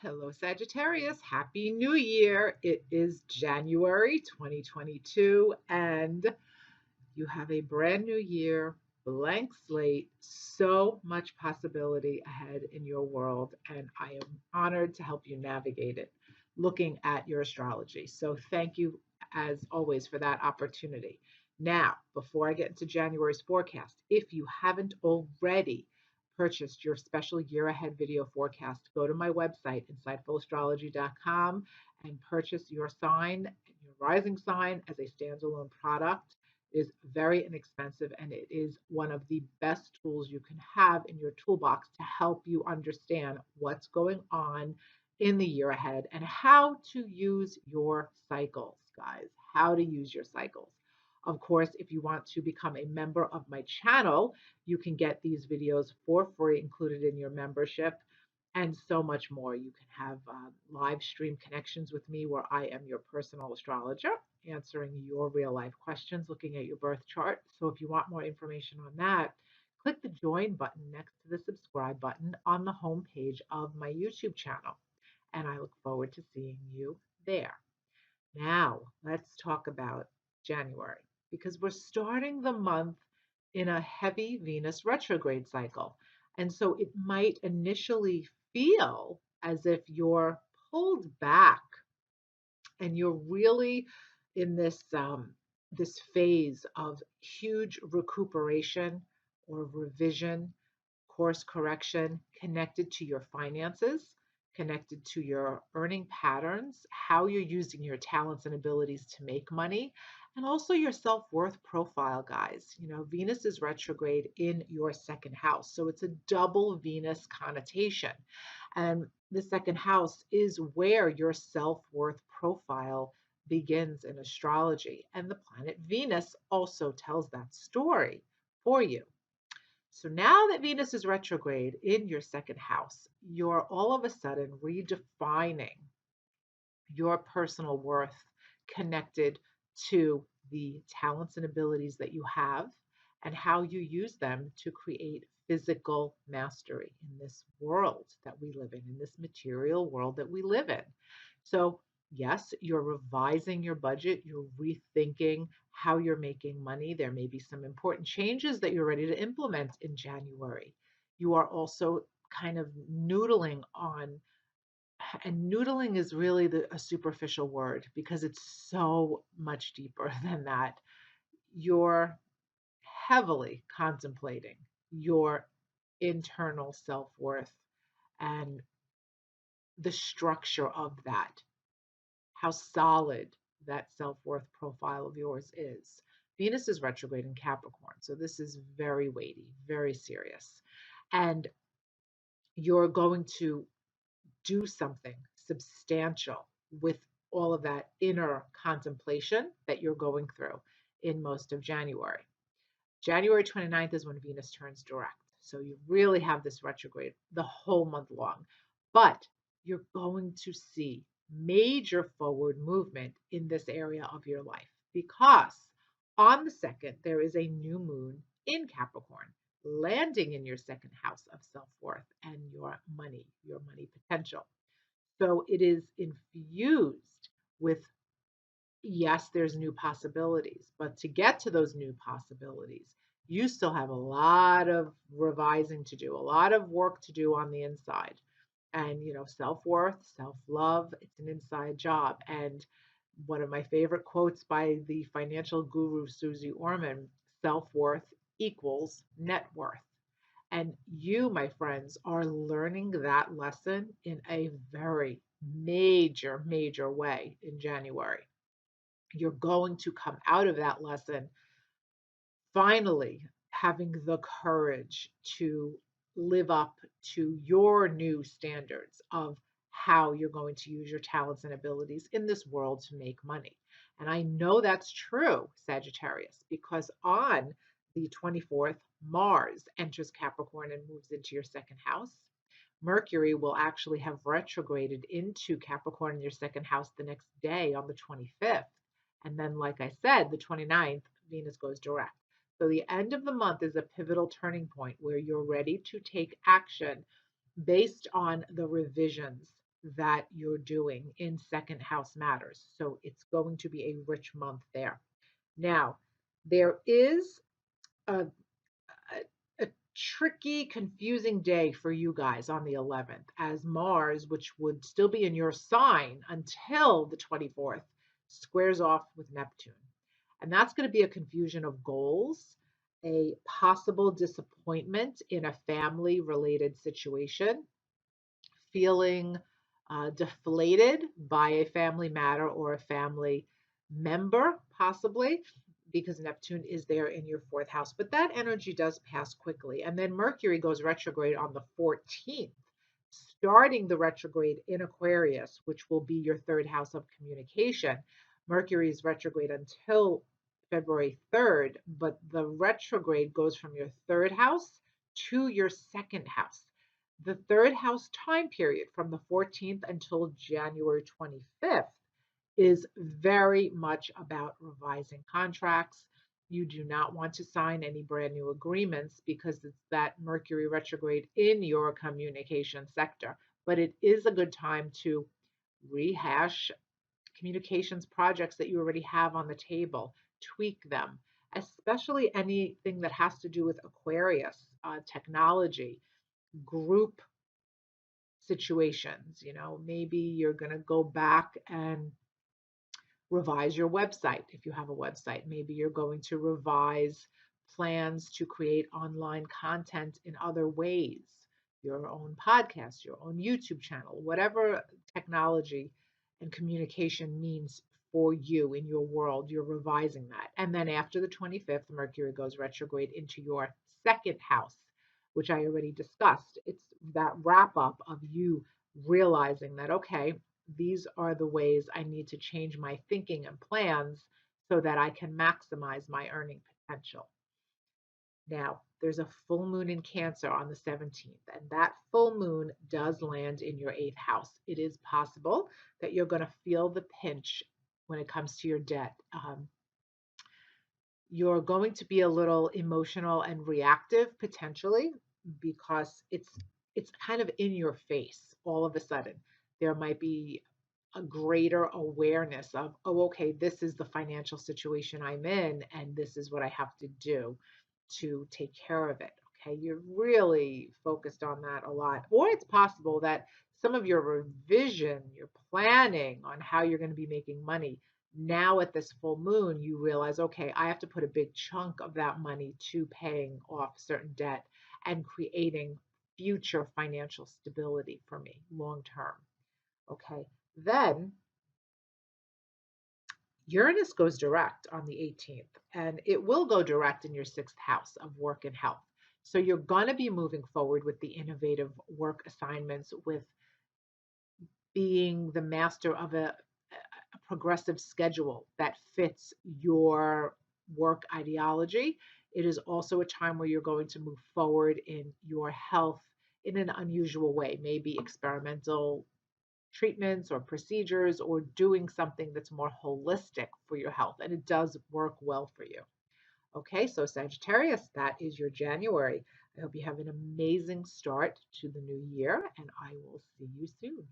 Hello, Sagittarius. Happy New Year. It is January 2022, and you have a brand new year, blank slate, so much possibility ahead in your world. And I am honored to help you navigate it looking at your astrology. So, thank you, as always, for that opportunity. Now, before I get into January's forecast, if you haven't already, purchased your special year ahead video forecast, go to my website, insightfulastrology.com, and purchase your sign, your rising sign, as a standalone product. It is very inexpensive, and it is one of the best tools you can have in your toolbox to help you understand what's going on in the year ahead and how to use your cycles, guys, how to use your cycles. Of course, if you want to become a member of my channel, you can get these videos for free included in your membership and so much more. You can have live stream connections with me where I am your personal astrologer, answering your real life questions, looking at your birth chart. So if you want more information on that, click the join button next to the subscribe button on the home page of my YouTube channel. And I look forward to seeing you there. Now, let's talk about January because we're starting the month in a heavy Venus retrograde cycle. And so it might initially feel as if you're pulled back and you're really in this phase of huge recuperation or revision, course correction connected to your finances, connected to your earning patterns, how you're using your talents and abilities to make money, and also your self-worth profile, guys. You know, Venus is retrograde in your second house. So it's a double Venus connotation. And the second house is where your self-worth profile begins in astrology. And the planet Venus also tells that story for you. So now that Venus is retrograde in your second house, you're all of a sudden redefining your personal worth connected to the talents and abilities that you have and how you use them to create physical mastery in this world that we live in this material world that we live in. So, yes, you're revising your budget, you're rethinking how you're making money. There may be some important changes that you're ready to implement in January. You are also kind of noodling on, and noodling is really a superficial word because it's so much deeper than that. You're heavily contemplating your internal self worth and the structure of that, how solid that self worth profile of yours is. Venus is retrograde in Capricorn, so this is very weighty, very serious. And you're going to do something substantial with all of that inner contemplation that you're going through in most of January. January 29th is when Venus turns direct. So you really have this retrograde the whole month long. But you're going to see major forward movement in this area of your life because on the 2nd, there is a new moon in Capricorn landing in your second house of self worth and your money potential. So it is infused with, yes, there's new possibilities, but to get to those new possibilities, you still have a lot of revising to do, a lot of work to do on the inside. And, you know, self-worth, self-love, it's an inside job. And one of my favorite quotes by the financial guru Susie Orman, self-worth equals net worth. And you, my friends, are learning that lesson in a very major, major way in January. You're going to come out of that lesson finally having the courage to live up to your new standards of how you're going to use your talents and abilities in this world to make money. And I know that's true, Sagittarius, because on the 24th, Mars enters Capricorn and moves into your second house. Mercury will actually have retrograded into Capricorn in your second house the next day on the 25th. And then, like I said, the 29th, Venus goes direct. So the end of the month is a pivotal turning point where you're ready to take action based on the revisions that you're doing in second house matters. So it's going to be a rich month there. Now, there is a, a tricky, confusing day for you guys on the 11th, as Mars, which would still be in your sign until the 24th, squares off with Neptune. And that's going to be a confusion of goals, a possible disappointment in a family related situation, feeling deflated by a family matter or a family member, possibly, because Neptune is there in your fourth house. But that energy does pass quickly. And then Mercury goes retrograde on the 14th, starting the retrograde in Aquarius, which will be your third house of communication. Mercury is retrograde until February 3rd, but the retrograde goes from your third house to your second house. The third house time period from the 14th until January 25th is very much about revising contracts. You do not want to sign any brand new agreements because it's that Mercury retrograde in your communication sector. But it is a good time to rehash communications projects that you already have on the table, tweak them, especially anything that has to do with Aquarius, technology, group situations. Maybe you're going to go back and revise your website if you have a website. Maybe you're going to revise plans to create online content in other ways, your own podcast, your own YouTube channel, whatever technology and communication means for you in your world, you're revising that. And then after the 25th, Mercury goes retrograde into your second house, which I already discussed. It's that wrap up of you realizing that, okay, these are the ways I need to change my thinking and plans so that I can maximize my earning potential. Now, there's a full moon in Cancer on the 17th, and that full moon does land in your eighth house. It is possible that you're going to feel the pinch when it comes to your debt. You're going to be a little emotional and reactive potentially because it's kind of in your face all of a sudden. There might be a greater awareness of, oh, okay, this is the financial situation I'm in, and this is what I have to do to take care of it. Okay, you're really focused on that a lot. Or it's possible that some of your revision, your planning on how you're going to be making money, now at this full moon, you realize, okay, I have to put a big chunk of that money to paying off certain debt and creating future financial stability for me long term. Okay, then Uranus goes direct on the 18th, and it will go direct in your sixth house of work and health. So you're going to be moving forward with the innovative work assignments, with being the master of a progressive schedule that fits your work ideology. It is also a time where you're going to move forward in your health in an unusual way, maybe experimental treatments or procedures, or doing something that's more holistic for your health. And it does work well for you. Okay, so Sagittarius, that is your January. I hope you have an amazing start to the new year, and I will see you soon.